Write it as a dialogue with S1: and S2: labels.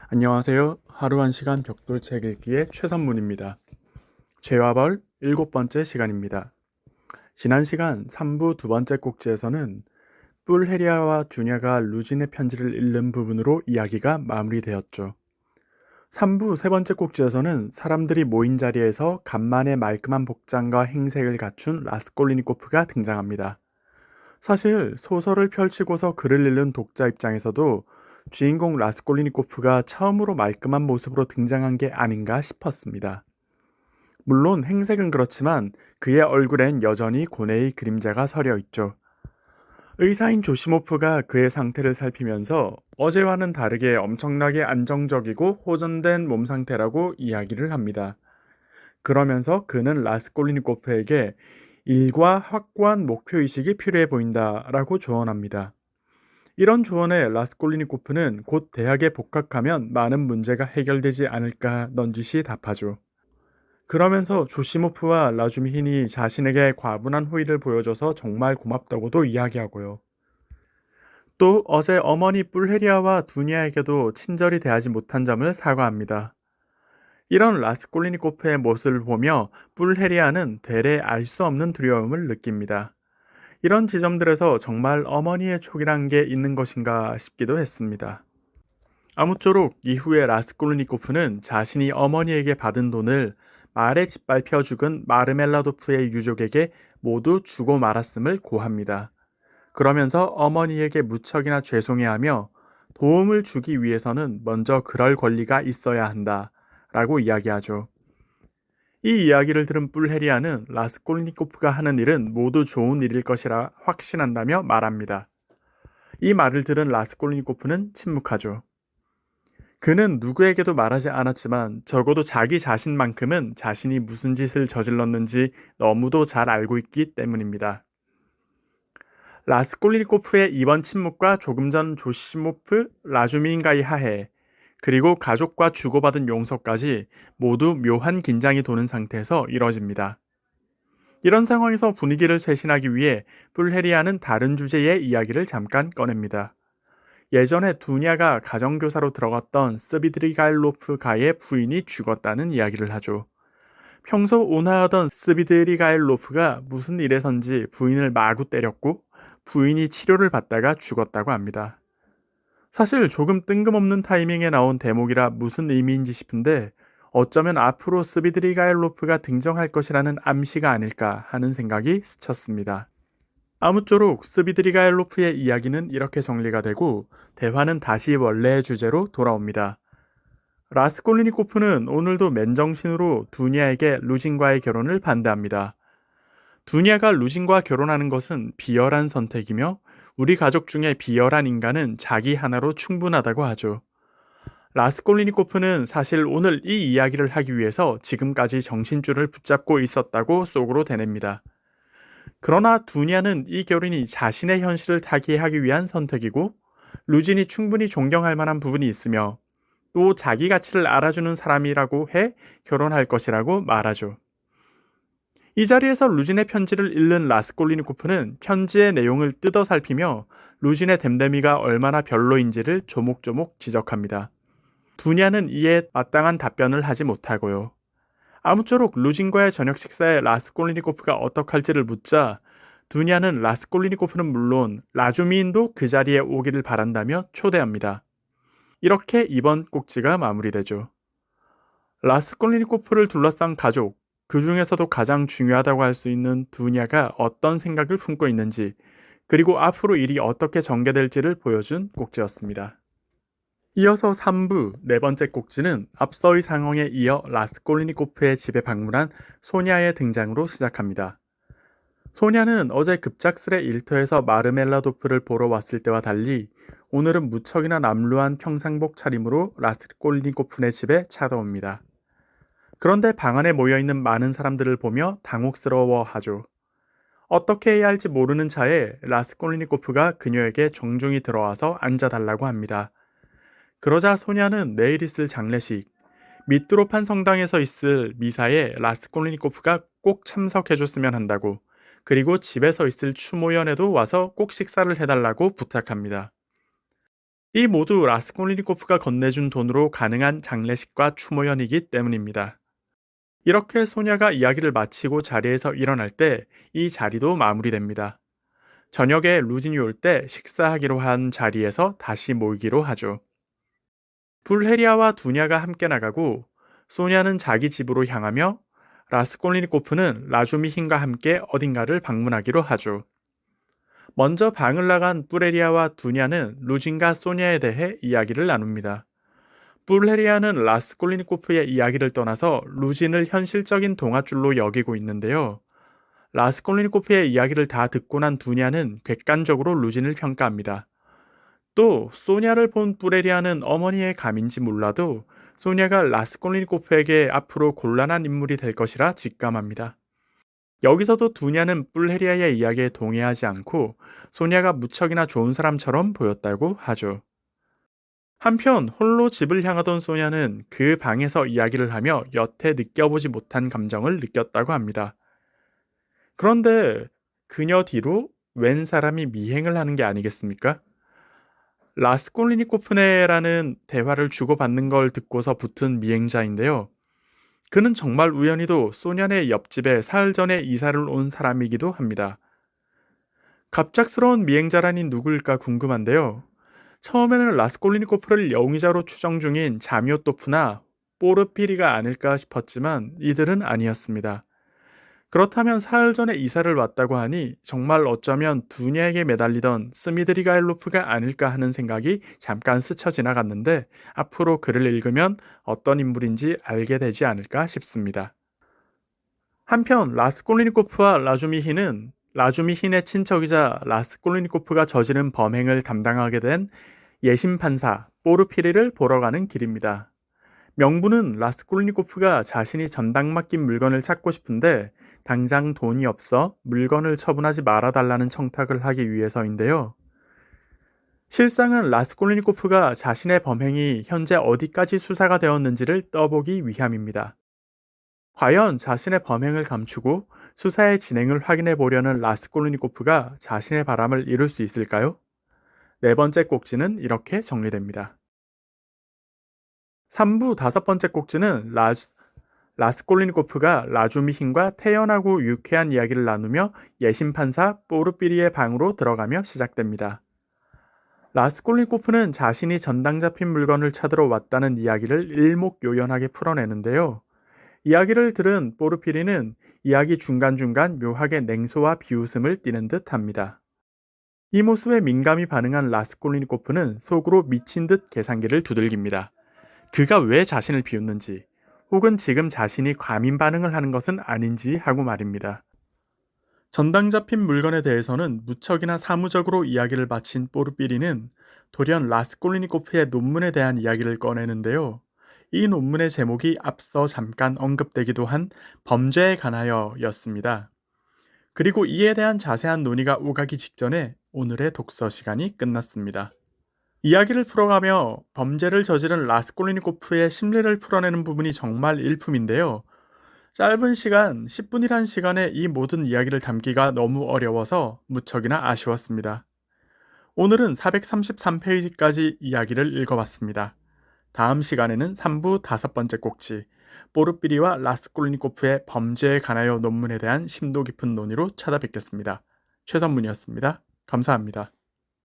S1: 안녕하세요. 하루 한 시간 벽돌책 읽기의 최선문입니다. 죄와 벌 7번째 시간입니다. 지난 시간 3부 두 번째 꼭지에서는 뿔헤리아와 듀냐가 루진의 편지를 읽는 부분으로 이야기가 마무리되었죠. 3부 세 번째 꼭지에서는 사람들이 모인 자리에서 간만에 말끔한 복장과 행색을 갖춘 라스콜리니코프가 등장합니다. 사실 소설을 펼치고서 글을 읽는 독자 입장에서도 주인공 라스콜리니코프가 처음으로 말끔한 모습으로 등장한 게 아닌가 싶었습니다. 물론 행색은 그렇지만 그의 얼굴엔 여전히 고뇌의 그림자가 서려 있죠. 의사인 조시모프가 그의 상태를 살피면서 어제와는 다르게 엄청나게 안정적이고 호전된 몸 상태라고 이야기를 합니다. 그러면서 그는 라스콜리니코프에게 일과 확고한 목표의식이 필요해 보인다라고 조언합니다. 이런 조언에 라스콜리니코프는 곧 대학에 복학하면 많은 문제가 해결되지 않을까 넌지시 답하죠. 그러면서 조시모프와 라주미힌이 자신에게 과분한 호의를 보여줘서 정말 고맙다고도 이야기하고요. 또 어제 어머니 뿔헤리아와 두니아에게도 친절히 대하지 못한 점을 사과합니다. 이런 라스콜리니코프의 모습을 보며 뿔헤리아는 되레 알 수 없는 두려움을 느낍니다. 이런 지점들에서 정말 어머니의 촉이란 게 있는 것인가 싶기도 했습니다. 아무쪼록 이후에 라스콜리니코프는 자신이 어머니에게 받은 돈을 말에 짓밟혀 죽은 마르멜라도프의 유족에게 모두 주고 말았음을 고합니다. 그러면서 어머니에게 무척이나 죄송해하며 도움을 주기 위해서는 먼저 그럴 권리가 있어야 한다 라고 이야기하죠. 이 이야기를 들은 뿔헤리아는 라스콜니코프가 하는 일은 모두 좋은 일일 것이라 확신한다며 말합니다. 이 말을 들은 라스콜니코프는 침묵하죠. 그는 누구에게도 말하지 않았지만 적어도 자기 자신만큼은 자신이 무슨 짓을 저질렀는지 너무도 잘 알고 있기 때문입니다. 라스콜니코프의 이번 침묵과 조금 전 조시모프, 라주민과의 하해, 그리고 가족과 주고받은 용서까지 모두 묘한 긴장이 도는 상태에서 이뤄집니다. 이런 상황에서 분위기를 쇄신하기 위해 뿔헤리아는 다른 주제의 이야기를 잠깐 꺼냅니다. 예전에 두냐가 가정교사로 들어갔던 스비드리가일로프가의 부인이 죽었다는 이야기를 하죠. 평소 온화하던 스비드리가일로프가 무슨 일에선지 부인을 마구 때렸고 부인이 치료를 받다가 죽었다고 합니다. 사실 조금 뜬금없는 타이밍에 나온 대목이라 무슨 의미인지 싶은데 어쩌면 앞으로 스비드리가일로프가 등장할 것이라는 암시가 아닐까 하는 생각이 스쳤습니다. 아무쪼록 스비드리가일로프의 이야기는 이렇게 정리가 되고 대화는 다시 원래의 주제로 돌아옵니다. 라스콜리니코프는 오늘도 맨정신으로 두냐에게 루진과의 결혼을 반대합니다. 두냐가 루진과 결혼하는 것은 비열한 선택이며 우리 가족 중에 비열한 인간은 자기 하나로 충분하다고 하죠. 라스콜리니코프는 사실 오늘 이 이야기를 하기 위해서 지금까지 정신줄을 붙잡고 있었다고 속으로 대냅니다. 그러나 두냐는 이 결혼이 자신의 현실을 타개하기 위한 선택이고 루진이 충분히 존경할 만한 부분이 있으며 또 자기 가치를 알아주는 사람이라고 해 결혼할 것이라고 말하죠. 이 자리에서 루진의 편지를 읽는 라스콜리니코프는 편지의 내용을 뜯어 살피며 루진의 댐댐이가 얼마나 별로인지를 조목조목 지적합니다. 두냐는 이에 마땅한 답변을 하지 못하고요. 아무쪼록 루진과의 저녁 식사에 라스콜리니코프가 어떡할지를 묻자 두냐는 라스콜리니코프는 물론 라주미인도 그 자리에 오기를 바란다며 초대합니다. 이렇게 이번 꼭지가 마무리되죠. 라스콜리니코프를 둘러싼 가족, 그 중에서도 가장 중요하다고 할 수 있는 두냐가 어떤 생각을 품고 있는지, 그리고 앞으로 일이 어떻게 전개될지를 보여준 꼭지였습니다. 이어서 3부 네 번째 꼭지는 앞서의 상황에 이어 라스콜리니코프의 집에 방문한 소냐의 등장으로 시작합니다. 소냐는 어제 급작스레 일터에서 마르멜라도프를 보러 왔을 때와 달리 오늘은 무척이나 남루한 평상복 차림으로 라스콜리니코프네 집에 찾아옵니다. 그런데 방 안에 모여있는 많은 사람들을 보며 당혹스러워하죠. 어떻게 해야 할지 모르는 차에 라스콜리니코프가 그녀에게 정중히 들어와서 앉아달라고 합니다. 그러자 소냐는 내일 있을 장례식, 미트로판 성당에서 있을 미사에 라스콜리니코프가 꼭 참석해줬으면 한다고, 그리고 집에서 있을 추모연에도 와서 꼭 식사를 해달라고 부탁합니다. 이 모두 라스콜리니코프가 건네준 돈으로 가능한 장례식과 추모연이기 때문입니다. 이렇게 소냐가 이야기를 마치고 자리에서 일어날 때 이 자리도 마무리됩니다. 저녁에 루진이 올 때 식사하기로 한 자리에서 다시 모이기로 하죠. 불헤리아와 두냐가 함께 나가고 소냐는 자기 집으로 향하며 라스콜리니코프는 라주미힌과 함께 어딘가를 방문하기로 하죠. 먼저 방을 나간 뿔헤리아와 두냐는 루진과 소냐에 대해 이야기를 나눕니다. 뿔헤리아는 라스콜리니코프의 이야기를 떠나서 루진을 현실적인 동화줄로 여기고 있는데요. 라스콜리니코프의 이야기를 다 듣고 난 두냐는 객관적으로 루진을 평가합니다. 또 소냐를 본 뿔헤리아는 어머니의 감인지 몰라도 소냐가 라스콜리니코프에게 앞으로 곤란한 인물이 될 것이라 직감합니다. 여기서도 두냐는 뿔헤리아의 이야기에 동의하지 않고 소냐가 무척이나 좋은 사람처럼 보였다고 하죠. 한편 홀로 집을 향하던 소냐는 그 방에서 이야기를 하며 여태 느껴보지 못한 감정을 느꼈다고 합니다. 그런데 그녀 뒤로 웬 사람이 미행을 하는 게 아니겠습니까? 라스콜리니코프네라는 대화를 주고받는 걸 듣고서 붙은 미행자인데요. 그는 정말 우연히도 소년의 옆집에 사흘 전에 이사를 온 사람이기도 합니다. 갑작스러운 미행자라니 누구일까 궁금한데요. 처음에는 라스콜리니코프를 용의자로 추정 중인 자미오토프나 포르피리가 아닐까 싶었지만 이들은 아니었습니다. 그렇다면 사흘 전에 이사를 왔다고 하니 정말 어쩌면 두냐에게 매달리던 스미드리가일로프가 아닐까 하는 생각이 잠깐 스쳐 지나갔는데 앞으로 글을 읽으면 어떤 인물인지 알게 되지 않을까 싶습니다. 한편 라스콜리니코프와 라주미힌은 라주미힌의 친척이자 라스콜리니코프가 저지른 범행을 담당하게 된 예심 판사 포르피리를 보러 가는 길입니다. 명분은 라스콜리니코프가 자신이 전당 맡긴 물건을 찾고 싶은데 당장 돈이 없어 물건을 처분하지 말아달라는 청탁을 하기 위해서인데요. 실상은 라스콜리니코프가 자신의 범행이 현재 어디까지 수사가 되었는지를 떠보기 위함입니다. 과연 자신의 범행을 감추고 수사의 진행을 확인해 보려는 라스콜리니코프가 자신의 바람을 이룰 수 있을까요? 네 번째 꼭지는 이렇게 정리됩니다. 3부 다섯 번째 꼭지는 라스콜리니코프가 라주미힌과 태연하고 유쾌한 이야기를 나누며 예심판사 포르피리의 방으로 들어가며 시작됩니다. 라스콜리니코프는 자신이 전당 잡힌 물건을 찾으러 왔다는 이야기를 일목요연하게 풀어내는데요. 이야기를 들은 포르피리는 이야기 중간중간 묘하게 냉소와 비웃음을 띠는 듯 합니다. 이 모습에 민감히 반응한 라스콜리니코프는 속으로 미친 듯 계산기를 두들깁니다. 그가 왜 자신을 비웃는지, 혹은 지금 자신이 과민 반응을 하는 것은 아닌지 하고 말입니다. 전당 잡힌 물건에 대해서는 무척이나 사무적으로 이야기를 마친 포르피리는 돌연 라스콜리니코프의 논문에 대한 이야기를 꺼내는데요. 이 논문의 제목이 앞서 잠깐 언급되기도 한 범죄에 관하여였습니다. 그리고 이에 대한 자세한 논의가 오가기 직전에 오늘의 독서 시간이 끝났습니다. 이야기를 풀어가며 범죄를 저지른 라스콜리니코프의 심리를 풀어내는 부분이 정말 일품인데요. 짧은 시간, 10분이란 시간에 이 모든 이야기를 담기가 너무 어려워서 무척이나 아쉬웠습니다. 오늘은 433페이지까지 이야기를 읽어봤습니다. 다음 시간에는 3부 다섯 번째 꼭지, 포르피리와 라스콜리니코프의 범죄에 관하여 논문에 대한 심도 깊은 논의로 찾아뵙겠습니다. 최선문이었습니다. 감사합니다.